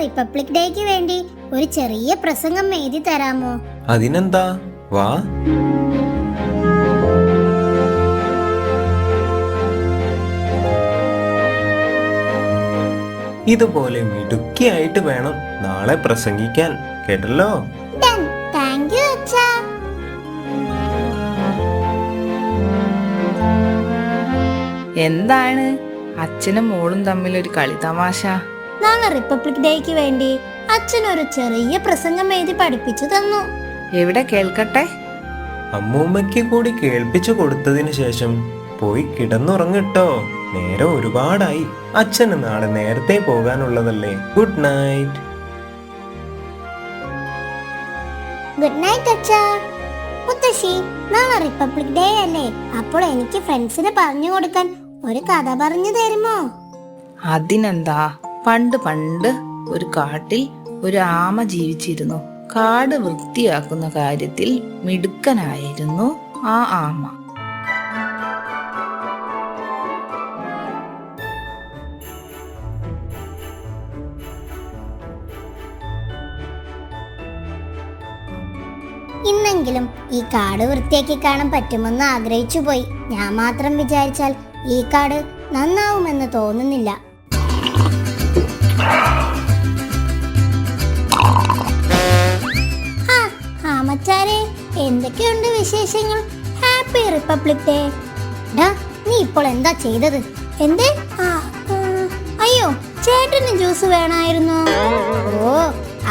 Republic ഡേക്ക് വേണ്ടി ഒരു ചെറിയ പ്രസംഗം എഴുതി തരാമോ? അതിനെന്താ, വാ. ഇതുപോലെ മിടുക്കിയായിട്ട് വേണം നാളെ പ്രസംഗിക്കാൻ, കേട്ടല്ലോ? താങ്ക് യു അച്ഛാ. എന്താണ് അച്ഛനും മോളും തമ്മിൽ ഒരു കളിതമാശ? നാളെ റിപ്പബ്ലിക് ഡേക്ക് വേണ്ടി അച്ഛൻ ഒരു ചെറിയ പ്രസംഗം എഴുതി പഠിപ്പിച്ചു തന്നു. എവിടെ, കേൾക്കട്ടെ? അമ്മൂമ്മയ്ക്ക് കൂടി കേൾപ്പിച്ചു കൊടുത്തതിന് ശേഷം പോയി കിടന്നുറങ്ങിട്ടോ. നേരം ഒരുപാടായി. അച്ഛന് നാളെ നേരത്തെ പോകാനുള്ളതല്ലേ. Good night. ഗുഡ് നൈറ്റ് അച്ഛാ. മുത്തശ്ശി, നാളെ റിപ്പബ്ലിക് ഡേ അല്ലേ? അപ്പോൾ എനിക്ക് ഫ്രണ്ട്സിന് പറഞ്ഞു കൊടുക്കാൻ ഒരു കഥ പറഞ്ഞു തരുമോ? അതിനെന്താ, പണ്ട് പണ്ട് ഒരു കാട്ടിൽ ഒരു ആമ ജീവിച്ചിരുന്നു. കാട് വൃത്തിയാക്കുന്ന കാര്യത്തിൽ മിടുക്കനായിരുന്നു ആ ആമ. ഇന്നെങ്കിലും ഈ കാട് വൃത്തിയാക്കി കാണാൻ പറ്റുമെന്ന് ആഗ്രഹിച്ചു പോയി. ഞാൻ മാത്രം വിചാരിച്ചാൽ ഈ കാട് നന്നാവുമെന്ന് തോന്നുന്നില്ല. ആമച്ചാരെ, എന്തൊക്കെയുണ്ട് വിശേഷങ്ങൾ? Happy republic day. നീ ഇപ്പോൾ എന്താ ചെയ്തത്? എന്തേ? അയ്യോ, ചേട്ടന് ജ്യൂസ് വേണമായിരുന്നു. ഓ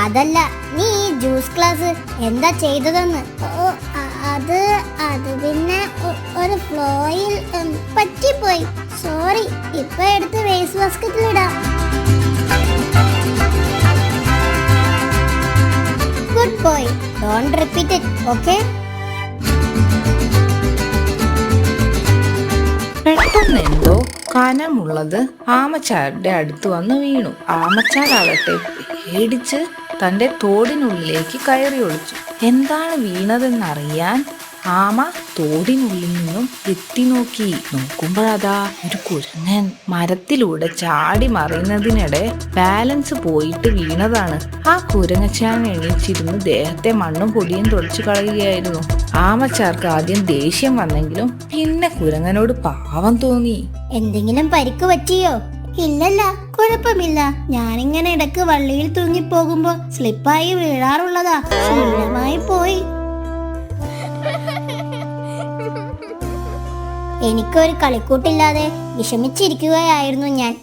അതല്ല, നീ ഈ ജ്യൂസ് ഗ്ലാസ് എന്താ ചെയ്തതെന്ന്. ഓ അത് അത് പിന്നെ ഒരു ഫ്ലോയിൽ പറ്റിപ്പോയി. സോറി, ഇപ്പൊ എടുത്ത് വേസ്റ്റ് ബാസ്കറ്റിലിടാം. Good boy, don't repeat it, okay? പെട്ടെന്ന് എന്തോ കനമുള്ളത് ആമച്ചാരുടെ അടുത്ത് വന്ന് വീണു. ആമച്ചാരാകട്ടെ പേടിച്ച് തന്റെ തോടിനുള്ളിലേക്ക് കയറി ഒളിച്ചു. എന്താണ് വീണതെന്നറിയാൻ ആമ തോടിനുള്ളിൽ നിന്നും എത്തി നോക്കി. നോക്കുമ്പോഴതാ ഒരു കുരങ്ങൻ മരത്തിലൂടെ ചാടി മറിയുന്നതിനിടെ ബാലൻസ് പോയിട്ട് വീണതാണ്. ആ കുരങ്ങച്ചാൻ എണീച്ചിരുന്ന് ദേഹത്തെ മണ്ണും പൊടിയും തുടച്ചു കളയുകയായിരുന്നു. ആമച്ചാർക്ക് ആദ്യം ദേഷ്യം വന്നെങ്കിലും പിന്നെ കുരങ്ങനോട് പാവം തോന്നി. എന്തെങ്കിലും പരിക്ക് പറ്റിയോ? ഇല്ലല്ല, കുഴപ്പമില്ല. ഞാനിങ്ങനെ ഇടക്ക് വള്ളിയിൽ തൂങ്ങിപ്പോകുമ്പോ സ്ലിപ്പായി വീഴാറുള്ളതാ. ശീലമായി പോയി. എനിക്കൊരു കളിക്കൂട്ടില്ലാതെ വിഷമിച്ചിരിക്കുകയായിരുന്നു ഞാൻ.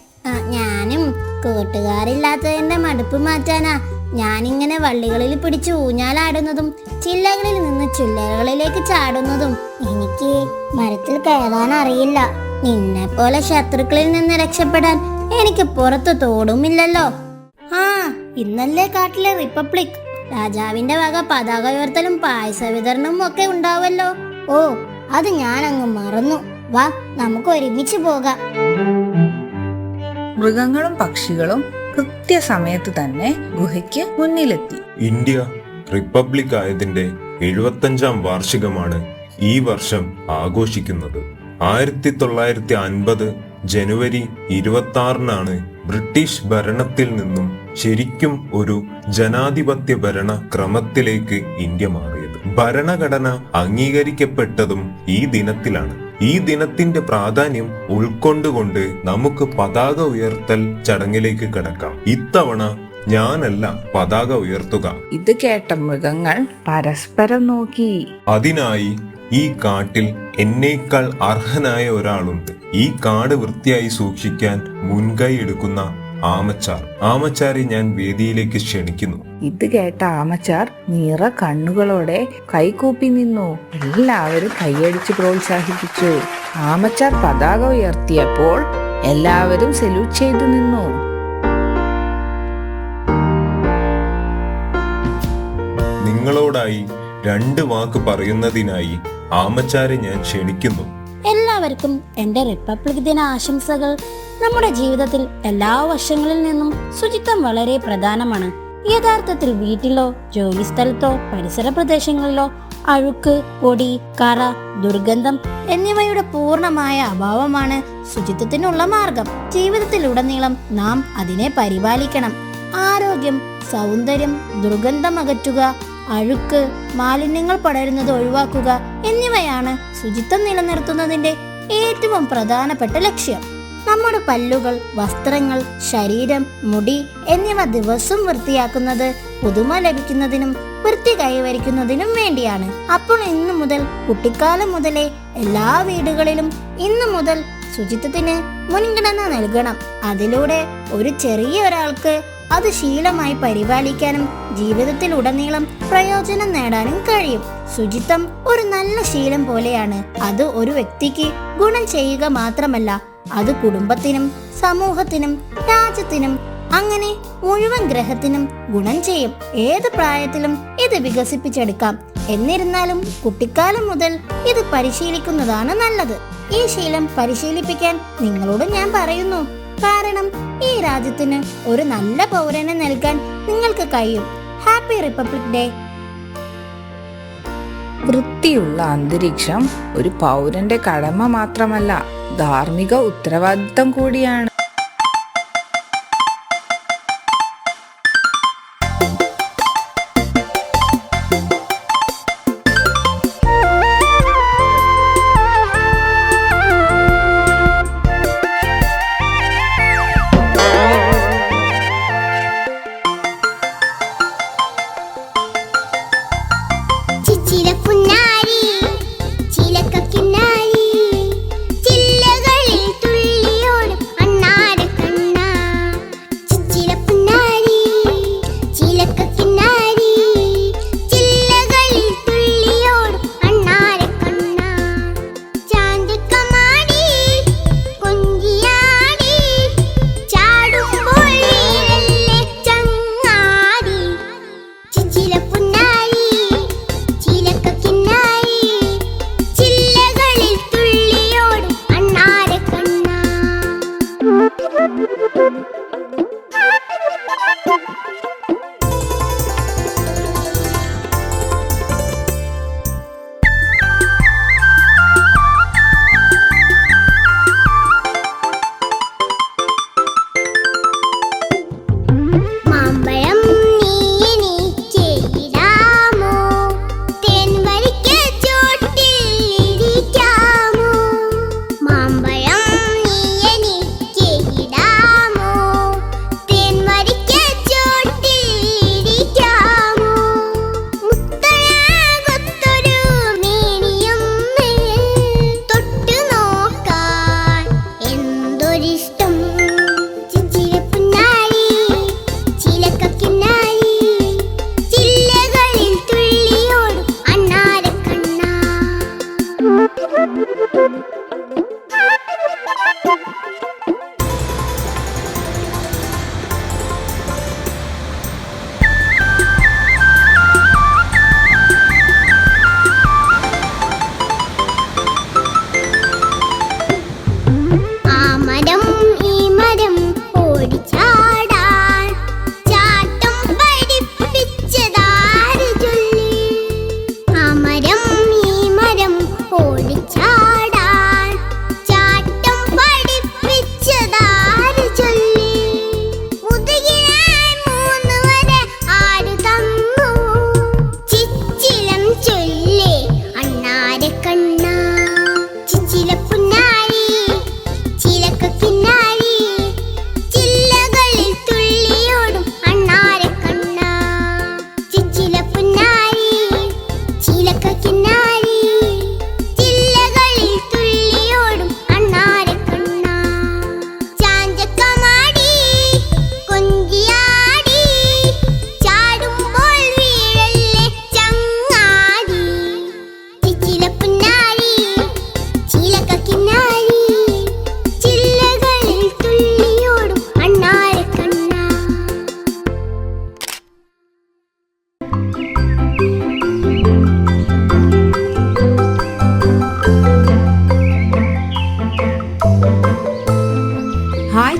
ഞാനും കൂട്ടുകാരില്ലാത്തതിന്റെ മടുപ്പ് മാറ്റാനാ ഞാനിങ്ങനെ വള്ളികളിൽ പിടിച്ച് ഊഞ്ഞാലാടുന്നതും ചില്ലകളിൽ നിന്ന് ചില്ലകളിലേക്ക് ചാടുന്നതും. എനിക്ക് മരത്തിൽ കയറാൻ അറിയില്ല. നിന്നെ പോലെ ശത്രുക്കളിൽ നിന്ന് രക്ഷപ്പെടാൻ എനിക്ക് പുറത്ത് തോടുമില്ലല്ലോ. ഇന്നല്ലേ കാട്ടിലെ റിപ്പബ്ലിക്. രാജാവിന്റെ വക പതാക ഉയർത്തലും പായസ വിതരണവും ഒക്കെ ഉണ്ടാവല്ലോ. ഓ, അത് ഞാൻ അങ്ങ് മറന്നു. വാ, നമുക്ക് ഒരുമിച്ച് പോകാം. മൃഗങ്ങളും പക്ഷികളും കൃത്യസമയത്ത് തന്നെ ഗുഹയ്ക്ക് മുന്നിലെത്തി. ഇന്ത്യ റിപ്പബ്ലിക് ആയതിന്റെ 75ാം വാർഷികമാണ് ഈ വർഷം ആഘോഷിക്കുന്നത്. 1950 ജനുവരി 26-നാണ് ബ്രിട്ടീഷ് ഭരണത്തിൽ നിന്നും ശരിക്കും ഒരു ജനാധിപത്യ ഭരണ ക്രമത്തിലേക്ക് ഇന്ത്യ മാറിയത്. ഭരണഘടന അംഗീകരിക്കപ്പെട്ടതും ഈ ദിനത്തിലാണ്. ഈ ദിനത്തിന്റെ പ്രാധാന്യം ഉൾക്കൊണ്ടുകൊണ്ട് നമുക്ക് പതാക ഉയർത്തൽ ചടങ്ങിലേക്ക് കടക്കാം. ഇത്തവണ ഞാനല്ല പതാക ഉയർത്തുക. ഇത് കേട്ട മൃഗങ്ങൾ പരസ്പരം നോക്കി. അതിനായി ഈ കാട്ടിൽ എന്നേക്കാൾ അർഹനായ ഒരാളുണ്ട്. ഈ കാട് വൃത്തിയായി സൂക്ഷിക്കാൻ മുൻകൈ എടുക്കുന്ന ആമച്ചാരെ ഞാൻ വേദിയിലേക്ക് ക്ഷണിക്കുന്നു. ഇത് കേട്ട ആമച്ചാർ നിറ കണ്ണുകളോടെ കൈകൂപ്പി നിന്നു. എല്ലാവരും കൈയടിച്ച് പ്രോത്സാഹിപ്പിച്ചു. ആമച്ചാർ പതാക ഉയർത്തിയപ്പോൾ എല്ലാവരും സല്യൂട്ട് ചെയ്തു നിന്നു. നിങ്ങളോടായി 2 വാക്ക് പറയുന്നതിനായി ആമച്ചാരെ ഞാൻ ക്ഷണിക്കുന്നു. എല്ലാവർക്കും എന്റെ റിപ്പബ്ലിക് ദിന ആശംസകൾ. നമ്മുടെ ജീവിതത്തിൽ എല്ലാ വശങ്ങളിൽ നിന്നും ശുചിത്വം വളരെ പ്രധാനമാണ്. യഥാർത്ഥത്തിൽ വീട്ടിലോ ജോലി സ്ഥലത്തോ പരിസര പ്രദേശങ്ങളിലോ അഴുക്ക്, പൊടി, കറ, ദുർഗന്ധം എന്നിവയുടെ പൂർണ്ണമായ അഭാവമാണ് ശുചിത്വത്തിനുള്ള മാർഗം. ജീവിതത്തിലുടനീളം നാം അതിനെ പരിപാലിക്കണം. ആരോഗ്യം, സൗന്ദര്യം, ദുർഗന്ധം അകറ്റുക, അഴുക്ക്, മാലിന്യങ്ങൾ പടരുന്നത് ഒഴിവാക്കുക എന്നിവയാണ് ശുചിത്വം നിലനിർത്തുന്നതിന്റെ ഏറ്റവും പ്രധാനപ്പെട്ട ലക്ഷ്യം. നമ്മുടെ പല്ലുകൾ, വസ്ത്രങ്ങൾ, ശരീരം, മുടി എന്നിവ ദിവസവും വൃത്തിയാക്കുന്നത് പുതുമ ലഭിക്കുന്നതിനും വൃത്തി കൈവരിക്കുന്നതിനും വേണ്ടിയാണ്. അപ്പോൾ ഇന്നു മുതൽ, കുട്ടിക്കാലം മുതലേ എല്ലാ വീടുകളിലും ഇന്നു മുതൽ ശുചിത്വത്തിന് മുൻഗണന നൽകണം. അതിലൂടെ ഒരു ചെറിയ ഒരാൾക്ക് അത് ശീലമായി പരിപാലിക്കാനും ജീവിതത്തിൽ ഉടനീളം പ്രയോജനം നേടാനും കഴിയും. ശുചിത്വം ഒരു നല്ല ശീലം പോലെയാണ്. അത് ഒരു വ്യക്തിക്ക് ഗുണം ചെയ്യുക മാത്രമല്ല, അത് കുടുംബത്തിനും സമൂഹത്തിനും രാജ്യത്തിനും അങ്ങനെ മുഴുവൻ ഗ്രഹത്തിനും ഗുണം ചെയ്യും. ഏത് പ്രായത്തിലും ഇത് വികസിപ്പിച്ചെടുക്കാം. എന്നിരുന്നാലും കുട്ടിക്കാലം മുതൽ ഇത് പരിശീലിക്കുന്നതാണ് നല്ലത്. ഈ ശീലം പരിശീലിപ്പിക്കാൻ നിങ്ങളോട് ഞാൻ പറയുന്നു. കാരണം ഈ രാജ്യത്തിന് ഒരു നല്ല പൗരനെ നൽകാൻ നിങ്ങൾക്ക് കഴിയും. Happy republic day. വൃത്തിയുള്ള അന്തരീക്ഷം ഒരു പൗരന്റെ കടമ മാത്രമല്ല, ധാർമ്മിക ഉത്തരവാദിത്തം കൂടിയാണ്.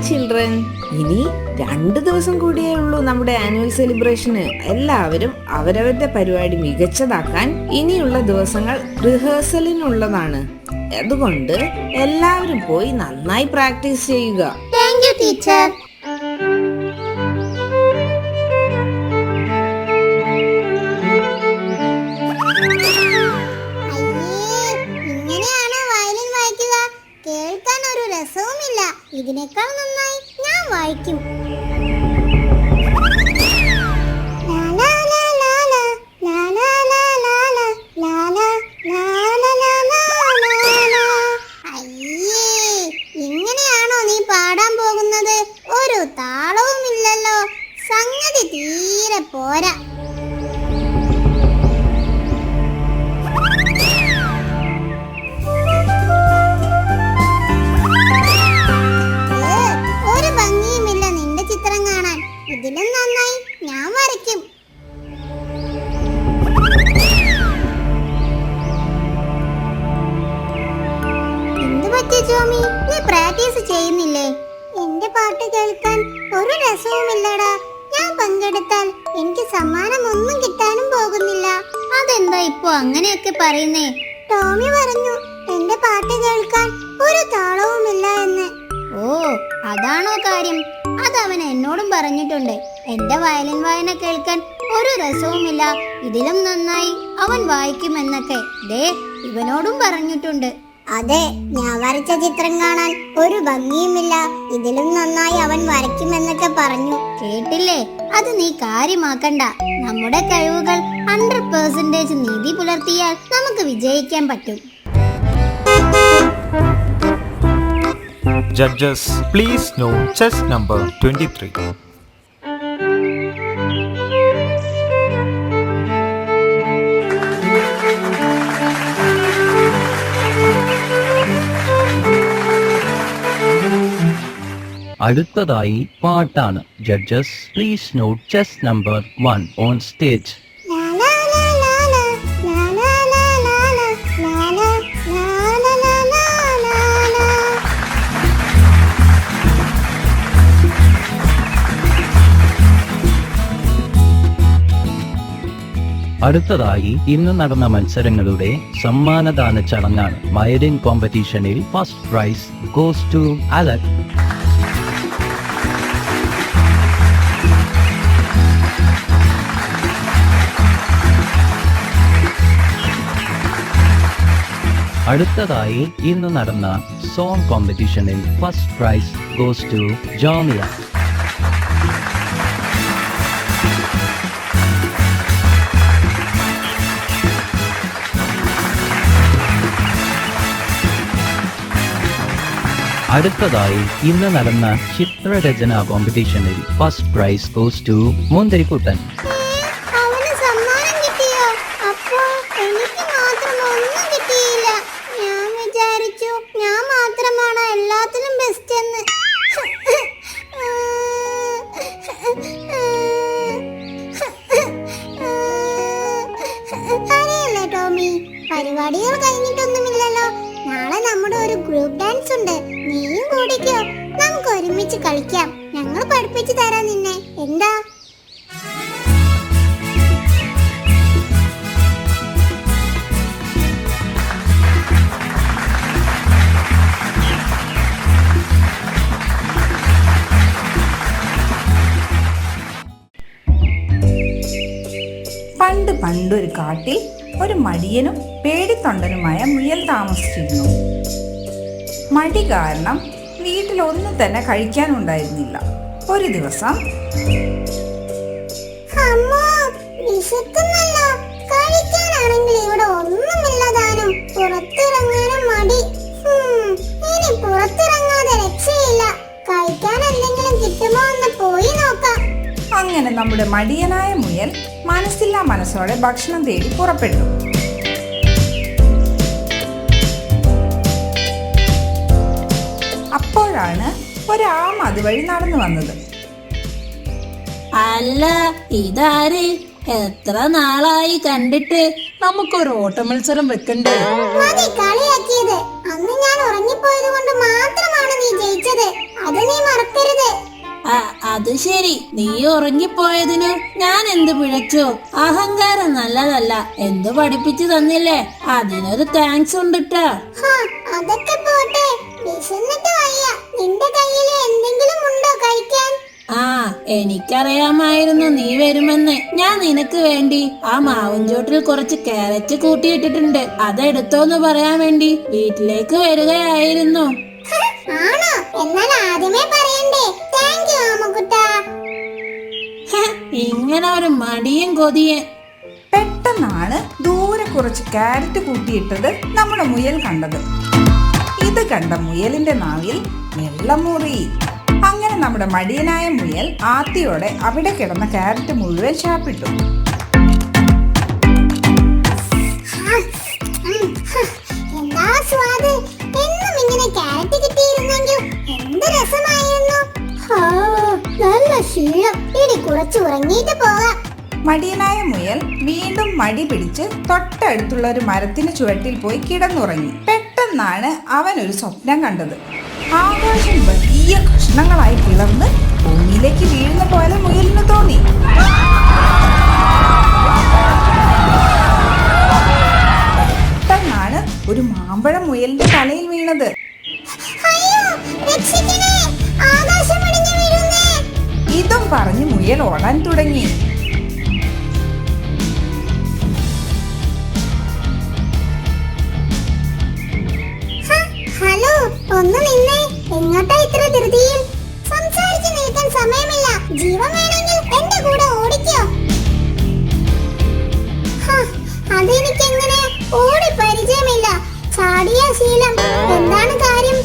ചിൽഡ്രൻ, ഇനി 2 ദിവസം കൂടിയേ ഉള്ളൂ നമ്മുടെ ആനുവൽ സെലിബ്രേഷന്. എല്ലാവരും അവരവരുടെ പരിപാടി മികച്ചതാക്കാൻ ഇനിയുള്ള ദിവസങ്ങൾ റിഹേഴ്സലിനുള്ളതാണ്. അതുകൊണ്ട് എല്ലാവരും പോയി നന്നായി പ്രാക്ടീസ് ചെയ്യുക. Thank you teacher. ഇതിനേക്കാൾ നന്നായി ഞാൻ വായിക്കും. അയ്യേ, ഇങ്ങനെയാണോ നീ പാടാൻ പോകുന്നത്? ഒരു താളവുമില്ലല്ലോ. സംഗതി തീരെ പോരാ. ഒരു ഭംഗിയുമില്ല നിന്റെ ചിത്രം കാണാൻ. ഇതിലും നന്നായി ഞാൻ വരയ്ക്കും. എന്ത് പറ്റി ജോമി, നീ പ്രാക്ടീസ് ചെയ്യുന്നില്ലേ? എന്റെ പാട്ട് കേൾക്കാൻ ഒരു രസവുമില്ലടാ. ഞാൻ പങ്കെടുത്താൽ എനിക്ക് സമ്മാനം ഒന്നും കിട്ടാനും പോകുന്നില്ല. അതെന്താ ഇപ്പൊ അങ്ങനെയൊക്കെ പറയുന്നേ? ടോമി പറഞ്ഞു എന്റെ പാട്ട് കേൾക്കാൻ ഒരു താളവുമില്ല എന്ന്. ഓ, അതാണോ കാര്യം? അതവൻ എന്നോടും പറഞ്ഞിട്ടുണ്ട്. എന്റെ വയലിൻ വായന കേൾക്കാൻ ഒരു രസവുമില്ല, ഇതിലും നന്നായി അവൻ വായിക്കുമെന്നൊക്കെ. ദേ, ഇവനോടും പറഞ്ഞിട്ടുണ്ട്. അതെ, ഞാൻ വരച്ച ചിത്രം കാണാൻ ഒരു ഭംഗിയുമില്ല, ഇതിലും നന്നായി അവൻ വരയ്ക്കുമെന്നൊക്കെ പറഞ്ഞു. കേട്ടില്ലേ? അത് നീ കാര്യമാക്കണ്ട. നമ്മുടെ കഴിവുകൾ 100% നീതി പുലർത്തിയാൽ നമുക്ക് വിജയിക്കാൻ പറ്റും. Judges, please note chess number 23. അടുത്തതായി പാട്ടാണ്. Judges please note chest number 1 on stage. അടുത്തതായി ഇന്ന് നടന്ന മത്സരങ്ങളുടെ സമ്മാനദാന ചടങ്ങാണ്. വയലിൻ കോമ്പറ്റീഷനിൽ ഫസ്റ്റ് പ്രൈസ് ഗോസ് ടു അലക്. അടുത്തതായി ഇന്ന് നടന്ന സോങ് കോമ്പറ്റീഷനിൽ first prize goes to Jomiya. അടുത്തതായി ഇന്ന് നടന്ന ചിത്രരചന കോമ്പറ്റീഷനിൽ first prize goes to Munthirikuttan. അവന് സമ്മാനം കിട്ടിയോ? അപ്പോ എനിക്ക് മാത്രം ഒന്നും കിട്ടിയില്ല. ഞാൻ വിചാരിച്ചു ഞാൻ മാത്രമാണ് എല്ലാത്തിലും ബെസ്റ്റ് എന്ന്. അറിയല്ലേ ടോമി, പരിപാടികൾ കഴിഞ്ഞിട്ടൊന്നുമില്ലല്ലോ. നാളെ നമ്മുടെ ഒരു ഗ്രൂപ്പ് ഡാൻസ് ഉണ്ട്. നീയും കൂടിക്കോ, നമുക്ക് ഒരുമിച്ച് കളിക്കാം. ഞങ്ങൾ പഠിപ്പിച്ചു തരാം നിന്നെ. എന്താ? പണ്ട് പണ്ടൊരു കാട്ടിൽ ഒരു മടിയനും പേടിത്തൊണ്ടനുമായ മുയൽ താമസിച്ചിരുന്നു. മടി കാരണം വീട്ടിലൊന്നും തന്നെ കഴിക്കാനുണ്ടായിരുന്നില്ല. ഒരു ദിവസം കഴിക്കാനാണെങ്കിൽ ഇവിടെ ഒന്നുമില്ലതാനും. പുറത്തിറങ്ങാനും മടി. ഇനി പുറത്തിറങ്ങാതെ രക്ഷയില്ല. കഴിക്കാൻ എന്തെങ്കിലും കിട്ടുമോ എന്ന് പോയി നോക്കാം. അങ്ങനെ നമ്മുടെ മടിയനായ മുയൽ മനസ്സില്ലാ മനസ്സോടെ ഭക്ഷണം തേടി പുറപ്പെട്ടു. അപ്പോഴാണ് ഒരാം അതുവഴി നടന്നു വന്നത്. അല്ല, ഇതാര്? എത്ര നാളായി കണ്ടിട്ട്. നമുക്കൊരു ഓട്ട മത്സരം വെക്കണ്ടേ? മതി കളിയാക്കിയത്. അന്ന് ഞാൻ ഉറങ്ങിപ്പോയത് കൊണ്ട് മാത്രമാണ് നീ ജയിച്ചത്. അത് നീ മറക്കരുത്. അത് ശരി, നീ ഉറങ്ങിപ്പോയതിന് ഞാൻ എന്ത് പിഴച്ചു? അഹങ്കാരം നല്ലതല്ല. എന്ത് പഠിപ്പിച്ചു തന്നില്ലേ, അതിനൊരു താങ്ക്സ് ഉണ്ടിട്ടാ. അതൊക്കെ പോട്ടെ, വിശന്നിട്ട് വയ്യ. നിന്റെ കയ്യിൽ എന്തെങ്കിലും ഉണ്ടോ കഴിക്കാൻ? എനിക്കറിയാമായിരുന്നു നീ വരുമെന്ന്. ഞാൻ നിനക്ക് വേണ്ടി ആ മാവുംചോട്ടിൽ കുറച്ച് കാരറ്റ് കൂട്ടിയിട്ടിട്ടുണ്ട്. അതെടുത്തോന്ന് പറയാൻ വേണ്ടി വീട്ടിലേക്ക് വരികയായിരുന്നു. ആണോ? എന്നാൽ ആദ്യമേ പറയണ്ടേ? താങ്ക് യു ആമക്കുട്ട. ഇങ്ങനെ ഒരു മടിയും കൊതിയൻ. പെട്ടെന്നാണ് ദൂരെ കുറച്ച് ക്യാരറ്റ് കൂട്ടിയിട്ടത് നമ്മുടെ മുയൽ കണ്ടത്. ഇത് കണ്ട മുയലിന്റെ നാവിൽ വെള്ളമുറി. അങ്ങനെ നമ്മുടെ മടിയനായ മുയൽ ആത്തിയോടെ അവിടെ കിടന്ന ക്യാരറ്റ് മുഴുവൻ ശാപ്പിട്ടു. എന്താ സ്വാദ്! എന്നും ഇങ്ങനെ ക്യാരറ്റ് കിട്ടിയിരുന്നെങ്കിൽ എന്ത് രസമായിരുന്നു. നല്ല ശീലം. ഇനി കുറച്ച് ഉറങ്ങിയിട്ട് പോകാം. മടിയനായ മുയൽ വീണ്ടും മടി പിടിച്ച് തൊട്ടടുത്തുള്ള ഒരു മരത്തിന് ചുവട്ടിൽ പോയി കിടന്നുറങ്ങി. പെട്ടെന്നാണ് അവൻ ഒരു സ്വപ്നം കണ്ടത്. ആകാശം വലിയ കഷ്ണങ്ങളായി പിളർന്ന് ഭൂമിയിലേക്ക് വീഴുന്ന പോലെ മുയലിന് തോന്നി. പെട്ടെന്നാണ് ഒരു മാമ്പഴം മുയലിന്റെ തലയിൽ വീണത്. അയ്യോ, രക്ഷിക്കണേ! ആകാശം ഇടിഞ്ഞു വീഴുന്നേ! ഇതും പറഞ്ഞ് മുയൽ ഓടാൻ തുടങ്ങി. ഹലോ, ഒന്ന് നിന്നേ. എങ്ങോട്ടാ ഇത്ര ധൃതിയിൽ? സംസാരിച്ചു നിൽക്കാൻ സമയമില്ല. ജീവൻ വേണമെങ്കിൽ എന്റെ കൂടെ ഓടിക്കോ. അതെനിക്കെങ്ങനെ? ഓടി പരിചയമില്ല. ചാടിയ ശീലം. എന്താണ് കാര്യം?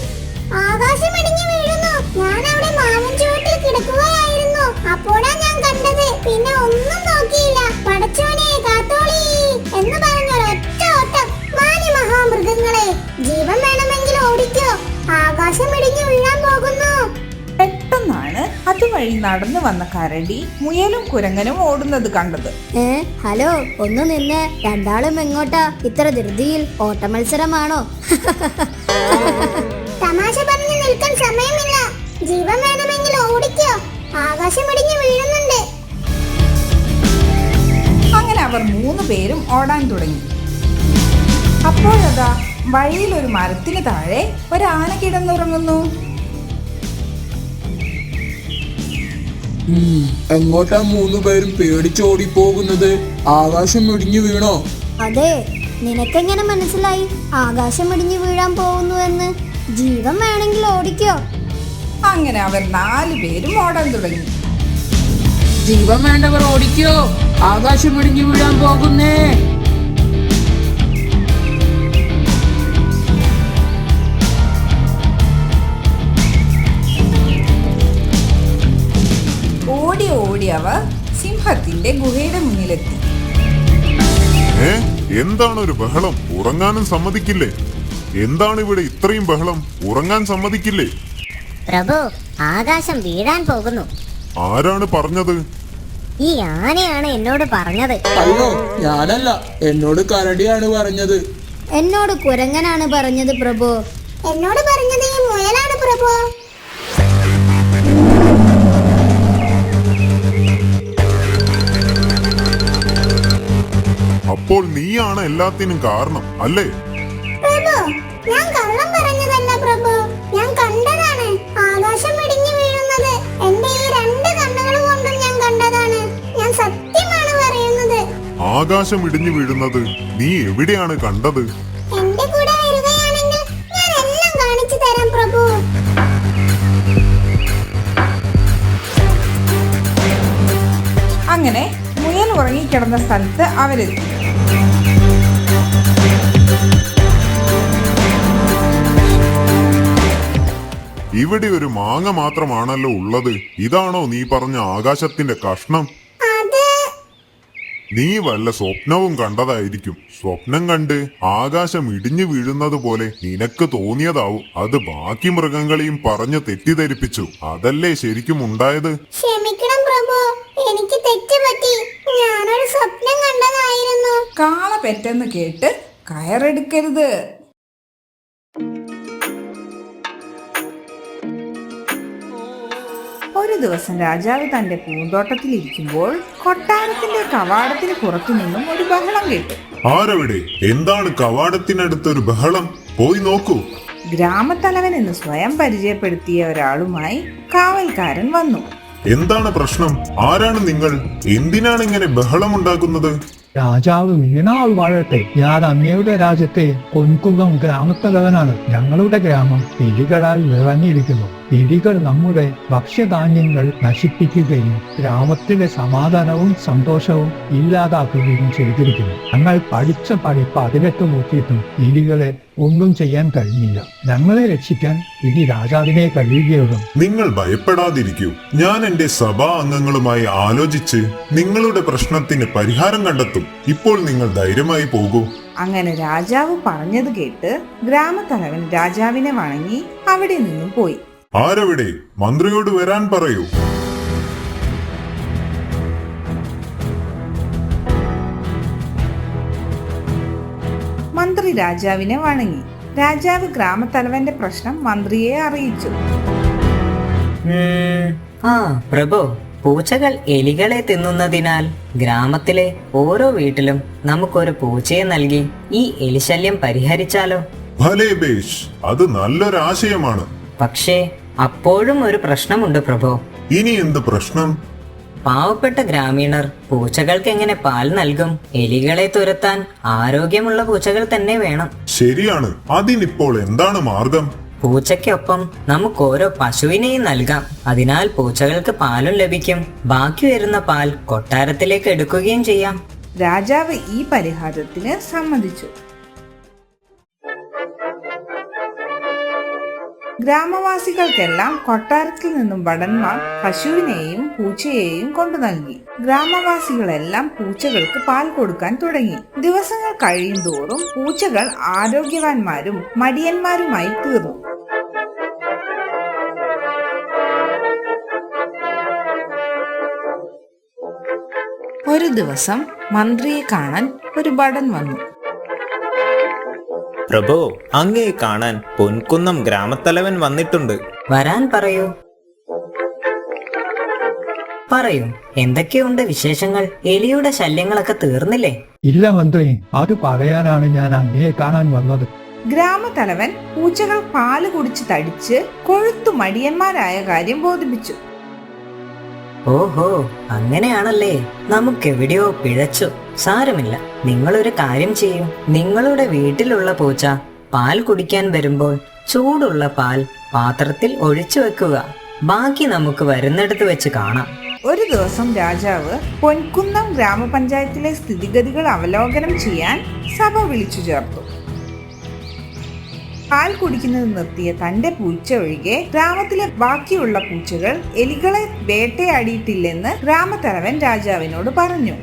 ആകാശം ഇടിഞ്ഞു വീഴുന്നു. ഞാൻ അവിടെ മാവിൻ ചുവട്ടിൽ കിടക്കുകയായിരുന്നു. അപ്പോഴാ ഞാൻ കണ്ടത്. പിന്നെ ഒന്നും നോക്കിയില്ല. പടച്ചോനെ കാത്തോളി എന്ന് പറഞ്ഞൊരൊറ്റ ഓട്ടം. മാന്യ മഹാമൃഗങ്ങളെ, ജീവൻ വേണമെങ്കിൽ ഓടിക്കോ. ആകാശം ഇടിഞ്ഞു വീഴാൻ പോകുന്നു. പെട്ടെന്നാണ് അതുവഴി നടന്നു വന്ന കരടി മുയലും കുരങ്ങനും ഓടുന്നത് കണ്ടത്. ഹലോ, ഒന്ന് നിന്നെ. രണ്ടാളും എങ്ങോട്ടാ ഇത്ര ധൃതിയിൽ? ഓട്ട മത്സരമാണോ? തമാശ പറഞ്ഞു നിൽക്കാൻ സമയമില്ല. ജീവൻ വേണമെങ്കിൽ ഓടിക്കോ. ആകാശം ഇടിഞ്ഞു വീഴുന്നുണ്ട്. അങ്ങനെ അവർ 3 പേരും ഓടാൻ തുടങ്ങി. അപ്പോഴതാ വഴിയിൽ ഒരു മരത്തിന് താഴെ ഒരാന കിടന്നുറങ്ങുന്നു. എങ്ങോട്ടാ 3 പേരും പേടിച്ചോടി പോകുന്നത്? ആകാശം ഇടിഞ്ഞു വീണോ? അതെ, നിനക്കെങ്ങനെ മനസ്സിലായി ആകാശം ഇടിഞ്ഞു വീഴാൻ പോകുന്നു എന്ന്? ജീവൻ വേണമെങ്കിൽ ഓടിക്കോ. അങ്ങനെ അവർ 4 പേരും ഓടാൻ തുടങ്ങി. ജീവൻ വേണ്ടവർ ഓടിക്കോ. ആകാശം ഇടിഞ്ഞു വീഴാൻ പോകുന്നേ. ഓടി ഓടി അവർ സിംഹത്തിന്റെ ഗുഹയുടെ മുന്നിലെത്തി. എന്താണ് ഒരു ബഹളം? ഉറങ്ങാനും സമ്മതിക്കില്ലേ? എന്താണ് ഇവിടെ ഇത്രയും ബഹളം? ഉറങ്ങാൻ സമ്മതിക്കില്ലേ? പ്രഭു, ആകാശം വീഴാൻ പോകുന്നു. ആരാണ് പറഞ്ഞത്? ഈ ആനയാണ് എന്നോട് പറഞ്ഞത്. അയ്യോ, ഞാനല്ല. എന്നോട് കരടിയാണ് പറഞ്ഞത്. എന്നോട് കുരങ്ങനാണ് പറഞ്ഞത് പ്രഭു. എന്നോട് പറഞ്ഞത് ഈ മുയലാണ് പ്രഭു. അപ്പോൾ നീയാണ് എല്ലാത്തിനും കാരണം അല്ലേ? പ്രഭു, ഞാൻ കള്ളം പറഞ്ഞതല്ല പ്രഭു. ഞാൻ കണ്ടതാണ് ആകാശം ഇടിഞ്ഞു വീഴുന്നത്. എന്റെ ഈ 2 കണ്ണുകൾ കൊണ്ടും ഞാൻ കണ്ടതാണ്. ഞാൻ സത്യമാണ് പറയുന്നത്. ആകാശം ഇടിഞ്ഞു വീഴുന്നത് നീ എവിടെയാണ് കണ്ടത്? എന്റെ കൂടെ വരികയാണെങ്കിൽ ഞാൻ എല്ലാം കാണിച്ചു തരാം പ്രഭു. അങ്ങനെ മുയൽ ഉറങ്ങിക്കിടന്ന സ്ഥലത്ത് അവരെത്തി. ഇവിടെ ഒരു മാങ്ങ മാത്രമാണല്ലോ ഉള്ളത്. ഇതാണോ നീ പറഞ്ഞ ആകാശത്തിന്റെ കഷ്ണം? നീ വല്ല സ്വപ്നവും കണ്ടതായിരിക്കും. സ്വപ്നം കണ്ട് ആകാശം ഇടിഞ്ഞു വീഴുന്നത് പോലെ നിനക്ക് തോന്നിയതാവും. അത് ബാക്കി മൃഗങ്ങളെയും പറഞ്ഞു തെറ്റിദ്ധരിപ്പിച്ചു. അതല്ലേ ശരിക്കും ഉണ്ടായത്? ക്ഷമിക്കണം പ്രഭു, എനിക്ക് തെറ്റുപറ്റി. ഞാനൊരു സ്വപ്നം കണ്ടതായിരുന്നു. കാള പെറ്റെന്ന് കേട്ട് കയറെടുക്കരുത്. ഒരു ദിവസം രാജാവ് തന്റെ പൂന്തോട്ടത്തിൽ ഇരിക്കുമ്പോൾ കൊട്ടാരത്തിന്റെ കവാടത്തിന് പുറത്തു നിന്നും ഒരു ബഹളം കേട്ടു. ആരവിടെ? എന്താണ് കവാടത്തിനടുത്തൊരു ബഹളം? പോയി നോക്കൂ. ഗ്രാമത്തലവൻ എന്ന് സ്വയം പരിചയപ്പെടുത്തിയ ഒരാളുമായി കാവൽക്കാരൻ വന്നു. എന്താണ് പ്രശ്നം? ആരാണ് നിങ്ങൾ? എന്തിനാണ് ഇങ്ങനെ ബഹളം ഉണ്ടാക്കുന്നത്? രാജാവ് വീണാൾ വാഴട്ടെ. ഞാൻ അങ്ങയുടെ രാജ്യത്തെ പൊൻകുന്നം ഗ്രാമത്തലവനാണ്. ഞങ്ങളുടെ ഗ്രാമം എലികളാൽ നിറഞ്ഞിരിക്കുന്നു. എലികൾ നമ്മുടെ ഭക്ഷ്യധാന്യങ്ങൾ നശിപ്പിക്കുകയും ഗ്രാമത്തിലെ സമാധാനവും സന്തോഷവും ഇല്ലാതാക്കുകയും ചെയ്തിരിക്കുന്നു. ഞങ്ങൾ പഠിച്ച പണി 18 നോക്കിയിട്ടും എലികളെ ഒന്നും ചെയ്യാൻ കഴിഞ്ഞില്ല. ഞങ്ങളെ രക്ഷിക്കാൻ ഇനി രാജാവിനെ കഴിയുകയുള്ളൂ. നിങ്ങൾ ഭയപ്പെടാതിരിക്കൂ. ഞാൻ എന്റെ സഭാ അംഗങ്ങളുമായി ആലോചിച്ച് നിങ്ങളുടെ പ്രശ്നത്തിന് പരിഹാരം കണ്ടെത്തും. ഇപ്പോൾ നിങ്ങൾ ധൈര്യമായി പോകൂ. അങ്ങനെ രാജാവ് പറഞ്ഞത് കേട്ട് ഗ്രാമത്തലവൻ രാജാവിനെ വണങ്ങി അവിടെ നിന്നും പോയി. ആരവിടെ? മന്ത്രിയോട് വരാൻ പറയൂ. മന്ത്രി രാജാവിനെ വണങ്ങി. രാജാവ് ഗ്രാമത്തലവന്റെ പ്രശ്നം മന്ത്രിയെ അറിയിച്ചു. പ്രഭു, പൂച്ചകൾ എലികളെ തിന്നുന്നതിനാൽ ഗ്രാമത്തിലെ ഓരോ വീട്ടിലും നമുക്കൊരു പൂച്ചയെ നൽകി ഈ എലിശല്യം പരിഹരിച്ചാലോ? ഭലേ ബേഷ്, അത് നല്ലൊരാശയമാണ്. പക്ഷേ അപ്പോഴും ഒരു പ്രശ്നമുണ്ട് പ്രഭു. ഇനി എന്ത് പ്രശ്നം? പാവപ്പെട്ട ഗ്രാമീണർ പൂച്ചകൾക്ക് എങ്ങനെ പാൽ നൽകും? എലികളെ തുരത്താൻ ആരോഗ്യമുള്ള പൂച്ചകൾ തന്നെ വേണം. ശരിയാണ്. അതിനിപ്പോൾ എന്താണ് മാർഗം? പൂച്ചയ്ക്കൊപ്പം നമുക്ക് ഓരോ പശുവിനെയും നൽകാം. അതിനാൽ പൂച്ചകൾക്ക് പാലും ലഭിക്കും. ബാക്കി വരുന്ന പാൽ കൊട്ടാരത്തിലേക്ക് എടുക്കുകയും ചെയ്യാം. രാജാവ് ഈ പരിഹാരത്തിന് സമ്മതിച്ചു. ഗ്രാമവാസികൾക്കെല്ലാം കൊട്ടാരത്തിൽ നിന്നും ഭടന്മാർ പശുവിനെയും പൂച്ചയെയും കൊണ്ടു നൽകി. ഗ്രാമവാസികളെല്ലാം പൂച്ചകൾക്ക് പാൽ കൊടുക്കാൻ തുടങ്ങി. ദിവസങ്ങൾ കഴിയും തോറും പൂച്ചകൾ ആരോഗ്യവാന്മാരും മടിയന്മാരുമായി തീർന്നു. ഒരു ദിവസം മന്ത്രിയെ കാണാൻ ഒരു ഭടൻ വന്നു. പ്രഭു, അങ്ങയെ കാണാൻ പൊൻകുന്നം ഗ്രാമത്തലവൻ വന്നിട്ടുണ്ട്. വരാൻ പറയൂ. പറയൂ, എന്തൊക്കെയുണ്ട് വിശേഷങ്ങൾ? എലിയുടെ ശല്യങ്ങളൊക്കെ തീർന്നില്ലേ? ഇല്ല മന്ത്രി, അത് പറയാനാണ് ഞാൻ അങ്ങയെ കാണാൻ വന്നത്. ഗ്രാമത്തലവൻ പൂച്ചകൾ പാല് കുടിച്ച് തടിച്ച് കൊഴുത്തു മടിയന്മാരായ കാര്യം ബോധിപ്പിച്ചു. ഓഹോ, അങ്ങനെയാണല്ലേ. നമുക്കെവിടെയോ പിഴച്ചു. സാരമില്ല, നിങ്ങളൊരു കാര്യം ചെയ്യൂ. നിങ്ങളുടെ വീട്ടിലുള്ള പൂച്ച പാൽ കുടിക്കാൻ വരുമ്പോൾ ചൂടുള്ള പാൽ പാത്രത്തിൽ ഒഴിച്ചു വെക്കുക. ബാക്കി നമുക്ക് വരുന്നിടത്ത് വെച്ച് കാണാം. ഒരു ദിവസം രാജാവ് പൊൻകുന്നം ഗ്രാമപഞ്ചായത്തിലെ സ്ഥിതിഗതികൾ അവലോകനം ചെയ്യാൻ സഭ വിളിച്ചു ചേർത്തു. പാൽ കുടിക്കുന്നത് നിർത്തിയ തന്റെ പൂച്ച ഒഴികെ ഗ്രാമത്തിലെ ബാക്കിയുള്ള പൂച്ചകൾ എലികളെ വേട്ടയാടിയിട്ടില്ലെന്ന് ഗ്രാമത്തലവൻ രാജാവിനോട് പറഞ്ഞു.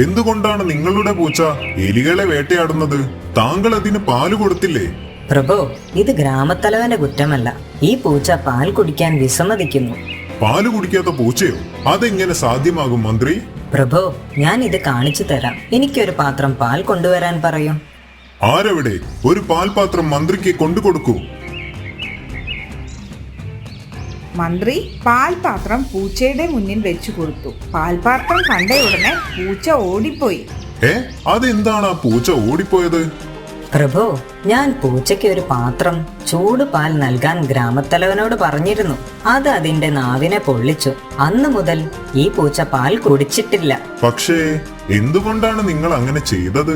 എന്തുകൊണ്ടാണ് നിങ്ങളുടെ പൂച്ച എലികളെ വേട്ടയാടുന്നത്? താങ്കൾ അതിന് പാല് കൊടുത്തില്ലേ? പ്രഭു, ഇത് ഗ്രാമത്തലവന്റെ കുറ്റമല്ല. ഈ പൂച്ച പാൽ കുടിക്കാൻ വിസമ്മതിക്കുന്നു. പാല് കുടിക്കാത്ത പൂച്ചയോ? അതെങ്ങനെ സാധ്യമാകും മന്ത്രി? പ്രഭു, ഞാൻ ഇത് കാണിച്ചു തരാം. എനിക്കൊരു പാത്രം പാൽ കൊണ്ടുവരാൻ പറയൂ. ആരവിടെ? ഒരു പാൽപാത്രം മന്ത്രിക്ക് കൊണ്ടുകൊടുക്കൂ. മന്ത്രി പാൽപാത്രം പൂച്ചയുടെ മുന്നിൽ വെച്ചു കൊടുത്തു. പാൽപാത്രം കണ്ട ഉടനെ പൂച്ച ഓടിപ്പോയി. അതെന്താണ് ആ പൂച്ച ഓടിപ്പോയത്? പ്രഭു, ഞാൻ പൂച്ചയ്ക്ക് ഒരു പാത്രം ചൂട് പാൽ നൽകാൻ ഗ്രാമത്തലവനോട് പറഞ്ഞിരുന്നു. അത് അതിന്റെ നാവിനെ പൊള്ളിച്ചു. അന്നു മുതൽ ഈ പൂച്ച പാൽ കുടിച്ചിട്ടില്ല. പക്ഷേ എന്തുകൊണ്ടാണ് നിങ്ങൾ അങ്ങനെ ചെയ്തത്?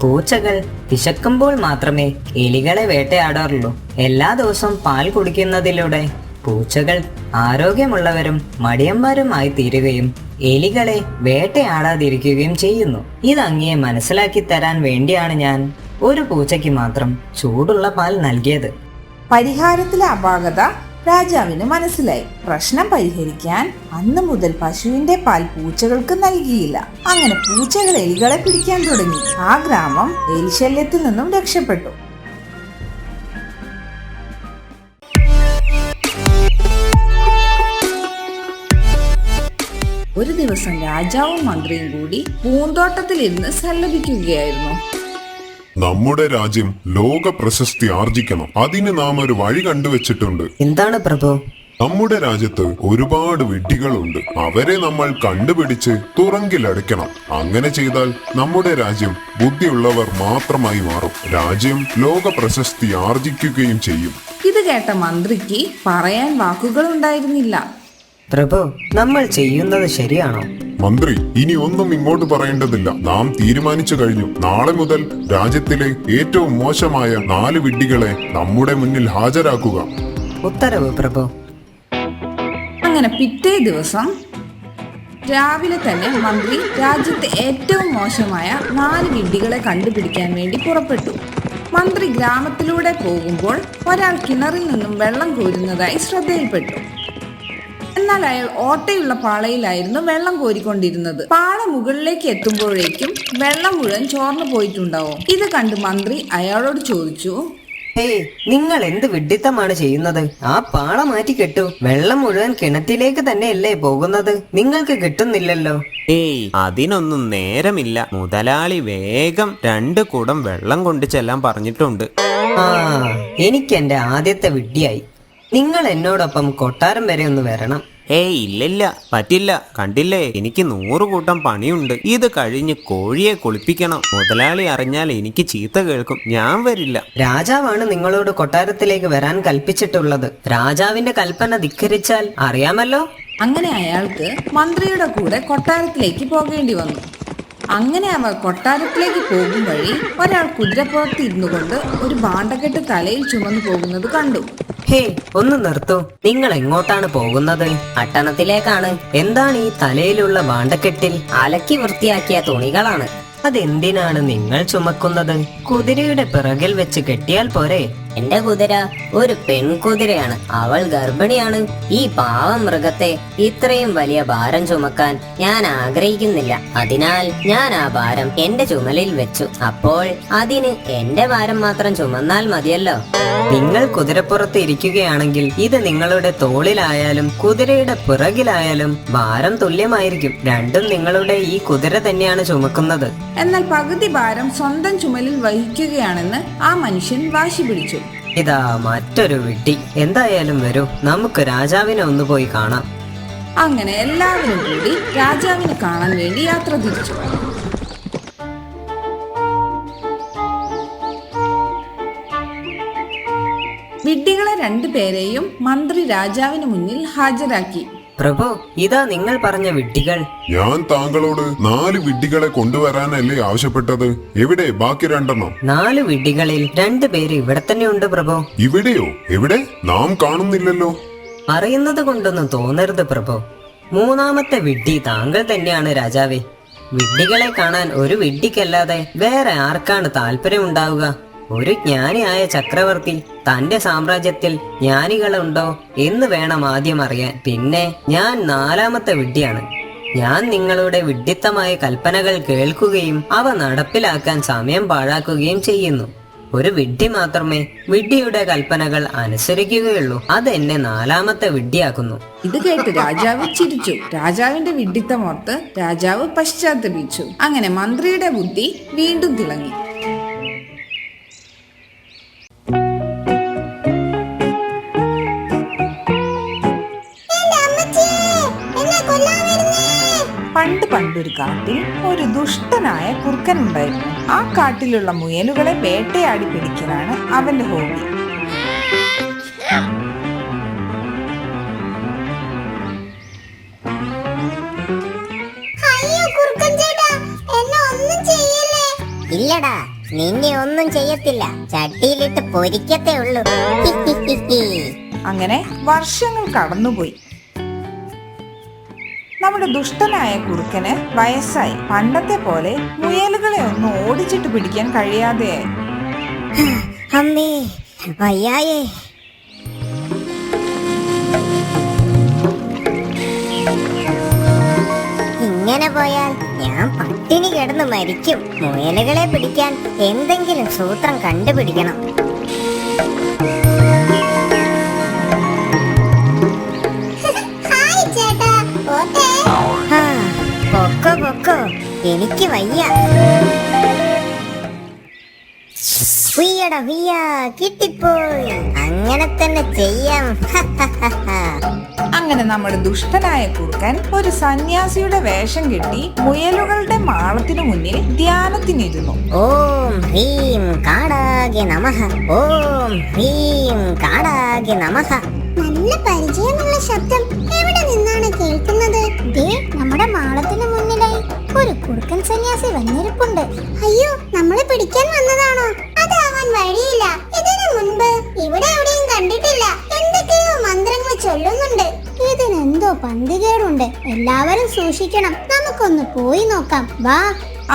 പൂച്ചകൾ വിശക്കുമ്പോൾ മാത്രമേ എലികളെ വേട്ടയാടാറുള്ളൂ. എല്ലാ ദിവസവും പാൽ കുടിക്കുന്നതിലൂടെ പൂച്ചകൾ ആരോഗ്യമുള്ളവരും മടിയന്മാരുമായി തീരുകയും എലികളെ വേട്ടയാടാതിരിക്കുകയും ചെയ്യുന്നു. ഇതങ്ങയെ മനസ്സിലാക്കി തരാൻ വേണ്ടിയാണ് ഞാൻ ഒരു പൂച്ചയ്ക്ക് മാത്രം ചൂടുള്ള പാൽ നൽകിയത്. പരിഹാരത്തിലെ അപാകത രാജാവിന് മനസ്സിലായി. പ്രശ്നം പരിഹരിക്കാൻ അന്ന് മുതൽ പശുവിന്റെ പാൽ പൂച്ചകൾക്ക് നൽകിയില്ല. അങ്ങനെ പൂച്ചകൾ എലികളെ പിടിക്കാൻ തുടങ്ങി. ആ ഗ്രാമം എലിശല്യത്തിൽ നിന്നും രക്ഷപ്പെട്ടു. ഒരു ദിവസം രാജാവും മന്ത്രിയും കൂടി പൂന്തോട്ടത്തിലിരുന്ന് സല്ലപിക്കുകയായിരുന്നു. നമ്മുടെ രാജ്യം ലോക പ്രശസ്തി ആർജിക്കണം. അതിന് നാം ഒരു വഴി കണ്ടുവച്ചിട്ടുണ്ട്. എന്താണ് പ്രഭു? നമ്മുടെ രാജ്യത്ത് ഒരുപാട് വിഡ്ഢികളുണ്ട്. അവരെ നമ്മൾ കണ്ടുപിടിച്ച് തുറങ്കിലടയ്ക്കണം. അങ്ങനെ ചെയ്താൽ നമ്മുടെ രാജ്യം ബുദ്ധിയുള്ളവർ മാത്രമായി മാറും. രാജ്യം ലോക പ്രശസ്തി ആർജിക്കുകയും ചെയ്യും. ഇത് കേട്ട മന്ത്രിക്ക് പറയാൻ വാക്കുകൾ ഉണ്ടായിരുന്നില്ല. പ്രഭു, നമ്മൾ ചെയ്യുന്നത് ശരിയാണോ? മന്ത്രി, ഇനി ഒന്നും ഇങ്ങോട്ട് പറയേണ്ടതില്ല. നാം തീരുമാനിച്ചു കഴിഞ്ഞു. നാളെ മുതൽ രാജ്യത്തിലെ ഏറ്റവും മോശമായ 4 വിഡ്ഢികളെ നമ്മുടെ മുന്നിൽ ഹാജരാക്കുക. ഉത്തരവ് പ്രഭു. അങ്ങനെ പിറ്റേ ദിവസം രാവിലെ തന്നെ മന്ത്രി രാജ്യത്തെ ഏറ്റവും മോശമായ 4 വിഡ്ഢികളെ കണ്ടുപിടിക്കാൻ വേണ്ടി പുറപ്പെട്ടു. മന്ത്രി ഗ്രാമത്തിലൂടെ പോകുമ്പോൾ ഒരാൾ കിണറിൽ നിന്നും വെള്ളം കോരുന്നതായി ശ്രദ്ധയിൽപ്പെട്ടു. എന്നാൽ അയാൾ ഓട്ടയുള്ള പാളയിലായിരുന്നു വെള്ളം കോരിക്കൊണ്ടിരുന്നത്. പാള മുകളിലേക്ക് എത്തുമ്പോഴേക്കും വെള്ളം മുഴുവൻ ചോർന്നു പോയിട്ടുണ്ടാവും. ഇത് കണ്ട് മന്ത്രി അയാളോട് ചോദിച്ചു, ഹേയ്, നിങ്ങൾ എന്ത് വിഡ്ഢിത്തമാണ് ചെയ്യുന്നത്? ആ പാള മാറ്റി കെട്ടു. വെള്ളം മുഴുവൻ കിണറ്റിലേക്ക് തന്നെയല്ലേ പോകുന്നത്? നിങ്ങൾക്ക് കിട്ടുന്നില്ലല്ലോ. ഏയ്, അതിനൊന്നും നേരമില്ല. മുതലാളി വേഗം 2 കുടം വെള്ളം കൊണ്ട് ചെല്ലാൻ പറഞ്ഞിട്ടുണ്ട്. ആ, എനിക്ക് എന്റെ ആദ്യത്തെ വിഡ്ഢിയായി. നിങ്ങൾ എന്നോടൊപ്പം കൊട്ടാരം വരെ ഒന്ന് വരണം. ഏയ്, ഇല്ലില്ല, പറ്റില്ല. കണ്ടില്ലേ, എനിക്ക് 100 കൂട്ടം പണിയുണ്ട്. ഇത് കഴിഞ്ഞ് കോഴിയെ കുളിപ്പിക്കണം. മുതലാളി അറിഞ്ഞാൽ എനിക്ക് ചീത്ത കേൾക്കും. ഞാൻ വരില്ല. രാജാവാണ് നിങ്ങളോട് കൊട്ടാരത്തിലേക്ക് വരാൻ കൽപ്പിച്ചിട്ടുള്ളത്. രാജാവിന്റെ കൽപ്പന ധിക്കരിച്ചാൽ അറിയാമല്ലോ. അങ്ങനെ അയാൾക്ക് മന്ത്രിയുടെ കൂടെ കൊട്ടാരത്തിലേക്ക് പോകേണ്ടി വന്നു. അങ്ങനെ അവർ കൊട്ടാരത്തിലേക്ക് പോകും വഴി ഒരാൾ കുതിരപ്പുറത്ത് ഇരുന്നു കൊണ്ട് ഒരു ഭാണ്ഡക്കെട്ട് തലയിൽ ചുമന്നു പോകുന്നത് കണ്ടു. ഹേ, ഒന്ന് നിർത്തൂ. നിങ്ങൾ എങ്ങോട്ടാണ് പോകുന്നത്? പട്ടണത്തിലേക്കാണ്. എന്താണ് ഈ തലയിലുള്ള ഭാണ്ഡക്കെട്ടിൽ? അലക്കി വൃത്തിയാക്കിയ തുണികളാണ്. അതെന്തിനാണ് നിങ്ങൾ ചുമക്കുന്നത്? കുതിരയുടെ പിറകിൽ വെച്ച് കെട്ടിയാൽ പോരെ? എന്റെ കുതിര ഒരു പെൺകുതിരയാണ്. അവൾ ഗർഭിണിയാണ്. ഈ പാവം മൃഗത്തെ ഇത്രയും വലിയ ഭാരം ചുമക്കാൻ ഞാൻ ആഗ്രഹിക്കുന്നില്ല. അതിനാൽ ഞാൻ ആ ഭാരം എന്റെ ചുമലിൽ വെച്ചു. അപ്പോൾ അതിന് എന്റെ ഭാരം മാത്രം ചുമന്നാൽ മതിയല്ലോ. നിങ്ങൾ കുതിരപ്പുറത്ത് ഇരിക്കുകയാണെങ്കിൽ ഇത് നിങ്ങളുടെ തോളിലായാലും കുതിരയുടെ പിറകിലായാലും ഭാരം തുല്യമായിരിക്കും. രണ്ടും നിങ്ങളുടെ ഈ കുതിര തന്നെയാണ് ചുമക്കുന്നത്. എന്നാൽ പകുതി ഭാരം സ്വന്തം ചുമലിൽ വഹിക്കുകയാണെന്ന് ആ മനുഷ്യൻ വാശി പിടിച്ചു. ഇതാ മറ്റൊരു വിഡ്ഢി. എന്തായാലും വരൂ, നമുക്ക് രാജാവിനെ ഒന്ന് പോയി കാണാം. അങ്ങനെ എല്ലാവരും കൂടി രാജാവിനെ കാണാൻ വേണ്ടി യാത്ര തിരിച്ചു. വിഡ്ഢികളെ 2 പേരെയും മന്ത്രി രാജാവിന് മുന്നിൽ ഹാജരാക്കി. പ്രഭു, ഇതാ നിങ്ങൾ പറഞ്ഞ വിഡ്ഢികൾ. ഞാൻ താങ്കളോട് 4 വിഡ്ഢികളെ കൊണ്ടുവരാനല്ലേ ആവശ്യപ്പെട്ടത്? എവിടെ ബാക്കി 2 4 വിഡ്ഢികളിൽ 2 പേര് ഇവിടെ തന്നെ ഉണ്ട് പ്രഭു. ഇവിടെയോ? എവിടെ? നാം കാണുന്നില്ലല്ലോ. പറയുന്നത് കൊണ്ടൊന്നും തോന്നരുത് പ്രഭു. 3ാമത്തെ വിഡ്ഢി താങ്കൾ തന്നെയാണ് രാജാവേ. വിഡ്ഢികളെ കാണാൻ ഒരു വിഡ്ഢിക്കല്ലാതെ വേറെ ആർക്കാണ് താല്പര്യമുണ്ടാവുക? ഒരു ജ്ഞാനിയായ ചക്രവർത്തി തന്റെ സാമ്രാജ്യത്തിൽ ജ്ഞാനികളുണ്ടോ എന്ന് വേണം ആദ്യം അറിയാൻ. പിന്നെ ഞാൻ 4ാമത്തെ വിഡ്ഢിയാണ്. ഞാൻ നിങ്ങളുടെ വിഡ്ഢിത്തമായ കൽപ്പനകൾ കേൾക്കുകയും അവ നടപ്പിലാക്കാൻ സമയം പാഴാക്കുകയും ചെയ്യുന്നു. ഒരു വിഡ്ഢി മാത്രമേ വിഡ്ഢിയുടെ കൽപ്പനകൾ അനുസരിക്കുകയുള്ളൂ. അതെന്നെ 4ാമത്തെ വിഡ്ഢിയാക്കുന്നു. ഇത് കേട്ട് രാജാവ് ചിരിച്ചു. രാജാവിന്റെ വിഡ്ഢിത്തമോർത്ത് രാജാവ് പശ്ചാത്തപിച്ചു. അങ്ങനെ മന്ത്രിയുടെ ബുദ്ധി വീണ്ടും തിളങ്ങി. പണ്ടൊരു കാട്ടിൽ ഒരു ദുഷ്ടനായ കുറുക്കൻ ഉണ്ടായിരുന്നു. ആ കാട്ടിലുള്ള മുയലുകളെ വേട്ടയാടി പിടിക്കലാണ് അവന്റെ ഹോബി. ഇല്ലടാ, നിന്നെ ഒന്നും ചെയ്യത്തില്ല. ചട്ടിയിലിട്ട് പൊരിക്കത്തേ ഉള്ളൂ. അങ്ങനെ വർഷങ്ങൾ കടന്നുപോയി. നമ്മുടെ ദുഷ്ടനായ കുറുക്കന് വയസ്സായി. പണ്ടത്തെ പോലെ മുയലുകളെ ഒന്നും ഓടിച്ചിട്ട് പിടിക്കാൻ കഴിയാതെയായി. അമ്മേ, വയ്യായേ. ഇങ്ങനെ പോയാൽ ഞാൻ പട്ടിണി കിടന്ന് മരിക്കും. മുയലുകളെ പിടിക്കാൻ എന്തെങ്കിലും സൂത്രം കണ്ടുപിടിക്കണം. പൊക്കോ, എനിക്ക് വയ്യ. കിട്ടിപ്പോയി. അങ്ങനെ തന്നെ ചെയ്യാം. അങ്ങനെ നമ്മുടെ ദുഷ്ടനായ കുറുക്കൻ ഒരു സന്യാസിയുടെ വേഷം കെട്ടി മുയലുകളുടെ മാളത്തിനു മുന്നിൽ ധ്യാനത്തിനിരുന്നു. ഓം ഹ്രീം കാടാകെ നമഃ, ഓം ഹ്രീം കാടാകെ നമഃ. നല്ല പരിചയമുള്ള ശബ്ദം എവിടെ നിന്നാണ് കേൾക്കുന്നത്? നമ്മുടെ മാളത്തിന് മുന്നിൽ കുറുക്കൻ സന്യാസി വന്നിരിപ്പുണ്ട്. അയ്യോ, നമ്മളെ പിടിക്കാൻ വന്നതാണോ? അതാവാൻ വഴിയില്ല. ഇതിനു മുൻപ് ഇവിടെ എവിടെയും കണ്ടിട്ടില്ല. എന്തൊക്കെയോ മന്ത്രങ്ങൾ ചൊല്ലുന്നുണ്ട്. ഇതിനെന്തോ പന്തികേടുണ്ട്. എല്ലാവരും സൂക്ഷിക്കണം. നമുക്കൊന്ന് പോയി നോക്കാം. വാ.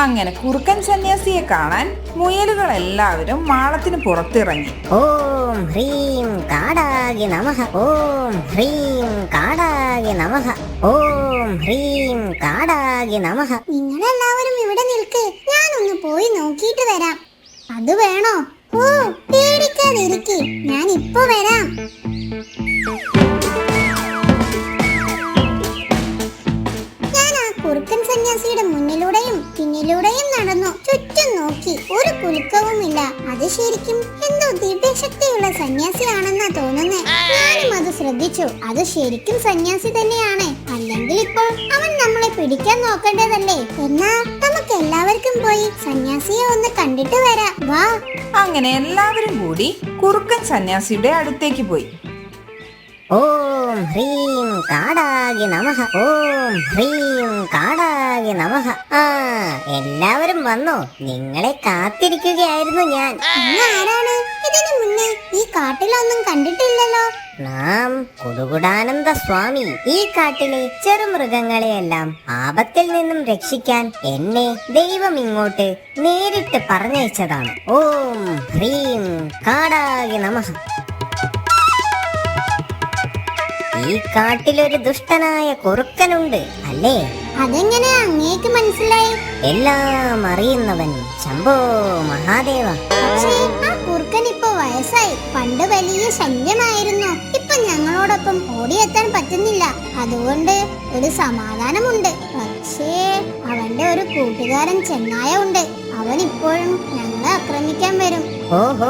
അങ്ങനെ കുറുക്കൻ സന്യാസിയെ കാണാൻ മുയലുകൾ എല്ലാവരും മാളത്തിന് പുറത്തിറങ്ങി. ഓം ഹ്രീം കാടാകി നമഃ. ഓം ഹ്രീം കാടാകി നമഃ. ഓം ഹ്രീം കാടാകി നമഃ. നിങ്ങളെല്ലാവരും ഇവിടെ നിൽക്ക്. ഞാനൊന്ന് പോയി നോക്കിയിട്ട് വരാം. അത് വേണോ? ഓ, പേടിക്കാതിരിക്ക്. ഞാൻ ഇപ്പൊ വരാം. കുറുക്കൻ സന്യാസിയുടെ മുന്നിലൂടെയും പിന്നിലൂടെയും നടന്നു. ചുറ്റും നോക്കി. ഒരു കുലുക്കവുമില്ല. അത് ശരിക്കും എന്തോ ദിവ്യശക്തിയുള്ള സന്യാസിയാണെന്നാ തോന്നുന്നേ. ഞാനും അത് ശ്രദ്ധിച്ചു. അത് ശരിക്കും സന്യാസി തന്നെയാണ്. അല്ലെങ്കിൽ ഇപ്പോൾ അവൻ നമ്മളെ പിടിക്കാൻ നോക്കേണ്ടതല്ലേ? എന്നാ നമുക്ക് എല്ലാവർക്കും പോയി സന്യാസിയെ ഒന്ന് കണ്ടിട്ട് വരാം. വാ. അങ്ങനെ എല്ലാവരും കൂടി കുറുക്കൻ സന്യാസിയുടെ അടുത്തേക്ക് പോയി. ഓം ഹ്രീം കാടാകി നമഃ. ഓം ഹ്രീം കാടാകി നമഃ. എല്ലാവരും വന്നോ? നിങ്ങളെ കാത്തിരിക്കുകയായിരുന്നു ഞാൻ. ആരാണ്? ഇതിനു മുന്നേ ഈ കാട്ടിലൊന്നും കണ്ടിട്ടില്ലല്ലോ. നാം കുടുകുടാനന്ദ സ്വാമി. ഈ കാട്ടിലെ ചെറുമൃഗങ്ങളെയെല്ലാം ആപത്തിൽ നിന്നും രക്ഷിക്കാൻ എന്നെ ദൈവം ഇങ്ങോട്ട് നേരിട്ട് പറഞ്ഞയച്ചതാണ്. ഓം ഹ്രീം കാടാകി നമഃ. ഈ കാട്ടിലൊരു ദുഷ്ടനായ കുറുക്കനുണ്ട് അല്ലേ? അതെങ്ങനെ അങ്ങേക്ക് മനസ്സിലായി? എല്ലാം അറിയുന്നവൻ ശംഭോ മഹാദേവ. പക്ഷേ ആ കുറുക്കൻ ഇപ്പൊ വയസ്സായി. പണ്ട് വലിയ ശല്യമായിരുന്നു. ഇപ്പൊ ഞങ്ങളോടൊപ്പം ഓടിയെത്താൻ പറ്റുന്നില്ല. അതുകൊണ്ട് ഒരു സമാധാനമുണ്ട്. പക്ഷേ അവന്റെ ഒരു കൂട്ടുകാരൻ ചെന്നായ ഉണ്ട്. അവൻ ഇപ്പോഴും ഞങ്ങളെ ആക്രമിക്കാൻ വരും. ഓഹോ,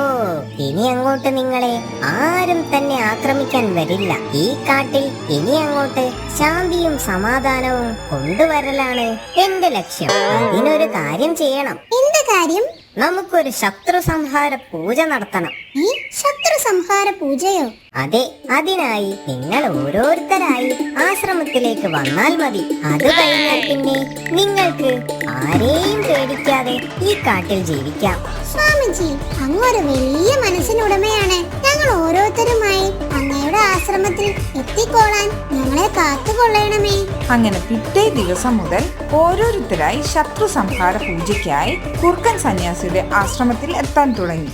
ഇനി അങ്ങോട്ട് നിങ്ങളെ ആരും തന്നെ ആക്രമിക്കാൻ വരില്ല. ഈ കാട്ടിൽ ഇനി അങ്ങോട്ട് ശാന്തിയും സമാധാനവും കൊണ്ടുവരലാണ് എന്റെ ലക്ഷ്യം. അതിനൊരു കാര്യം ചെയ്യണം. എന്ത് കാര്യം? നമുക്കൊരു ശത്രു സംഹാര പൂജ നടത്തണം. ഈ ശത്രു സംഹാര പൂജയോ? അതെ, അതിനായി നിങ്ങൾ ഓരോരുത്തരായി ആശ്രമത്തിലേക്ക് വന്നാൽ മതി. അത് കഴിഞ്ഞാൽ പിന്നെ നിങ്ങൾക്ക് ആരെയും പേടിക്കാതെ ഈ കാട്ടിൽ ജീവിക്കാം. സ്വാമിജി, അങ്ങൊരു വലിയ മനസ്സിനുടമയാണ്. ഞങ്ങൾ ഓരോരുത്തരുമായി അങ്ങയുടെ ആശ്രമത്തിൽ എത്തിക്കോളാൻ ഞങ്ങളെ കാത്തുകൊള്ളണമേ. അങ്ങനെ പിറ്റേ ദിവസം മുതൽ ഓരോരുത്തരായി ശത്രു സംഹാര പൂജയ്ക്കായി കുറുക്കൻ സന്യാസിയുടെ ആശ്രമത്തിൽ എത്താൻ തുടങ്ങി.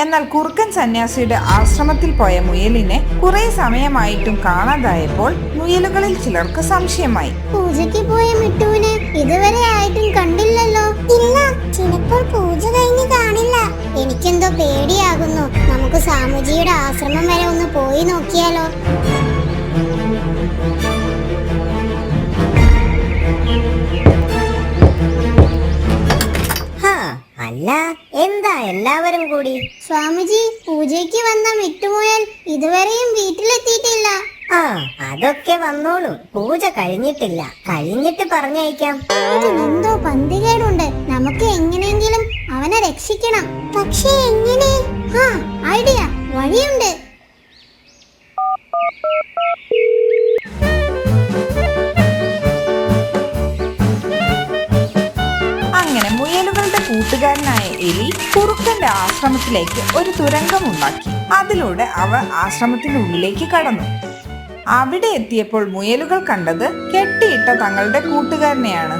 എന്നാൽ കുറുക്കൻ സന്യാസിയുടെ ആശ്രമത്തിൽ പോയ മുയലിനെ കുറെ സമയമായിട്ടും കാണാതായപ്പോൾ മുയലുകളിൽ ചിലർക്ക് സംശയമായി. പൂജയ്ക്ക് പോയ മിട്ടുവിനെ ഇതുവരെ ആയിട്ടും കണ്ടില്ലല്ലോ. ഇല്ല, ചിലപ്പോൾ പൂജ കഴിഞ്ഞ് കാണില്ല. എനിക്കെന്തോ പേടിയാകുന്നു. നമുക്ക് സാമുജിയുടെ ആശ്രമം വരെ ഒന്ന് പോയി നോക്കിയാലോ? അല്ല, എന്താ എല്ലാവരും കൂടി? സ്വാമിജി, പൂജയ്ക്ക് വന്ന മിട്ടുമുയൽ ഇതുവരെയും വീട്ടിലെത്തിയിട്ടില്ല. അതൊക്കെ വന്നോളൂ. പൂജ കഴിഞ്ഞിട്ടില്ല. കഴിഞ്ഞിട്ട് പറഞ്ഞയക്കാം. ഇതിനെന്തോ പന്തികേടുണ്ട്. നമുക്ക് എങ്ങനെയെങ്കിലും അവനെ രക്ഷിക്കണം. പക്ഷേ എങ്ങനെ? ഐഡിയ, വഴിയുണ്ട്. അങ്ങനെ മുയലുകളുടെ കൂട്ടുകാരനായ എലി കുറുക്കന്റെ ആശ്രമത്തിലേക്ക് ഒരു തുരങ്കം ഉണ്ടാക്കി. അതിലൂടെ അവ ആശ്രമത്തിനുള്ളിലേക്ക് കടന്നു. അവിടെ എത്തിയപ്പോൾ മുയലുകൾ കണ്ടത് കെട്ടിയിട്ട തങ്ങളുടെ കൂട്ടുകാരനെയാണ്.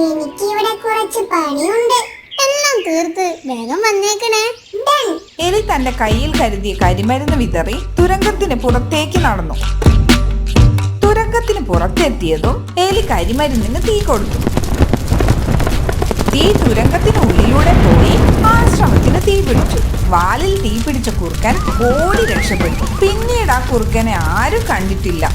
എനിക്കിവിടെ കുറച്ച് പണിയുണ്ട്. എല്ലാം തീർത്ത് വേഗം വന്നേക്കണേ. എലി തന്റെ കയ്യിൽ കരുതിയ കരിമരുന്ന് വിതറി തുരങ്കത്തിന് പുറത്തേക്ക് നടന്നു. തുരങ്കത്തിന് പുറത്തെത്തിയതും എലി കരിമരുന്നിന് തീ കൊടുത്തു. തീ തുരങ്കത്തിന് ഉള്ളിലൂടെ പോയി ആശ്രമത്തിന് തീ പിടിച്ചു. വാലിൽ തീ പിടിച്ച കുറുക്കൻ ഓടി രക്ഷപ്പെട്ടു. പിന്നീട് ആ കുറുക്കനെ ആരും കണ്ടിട്ടില്ല.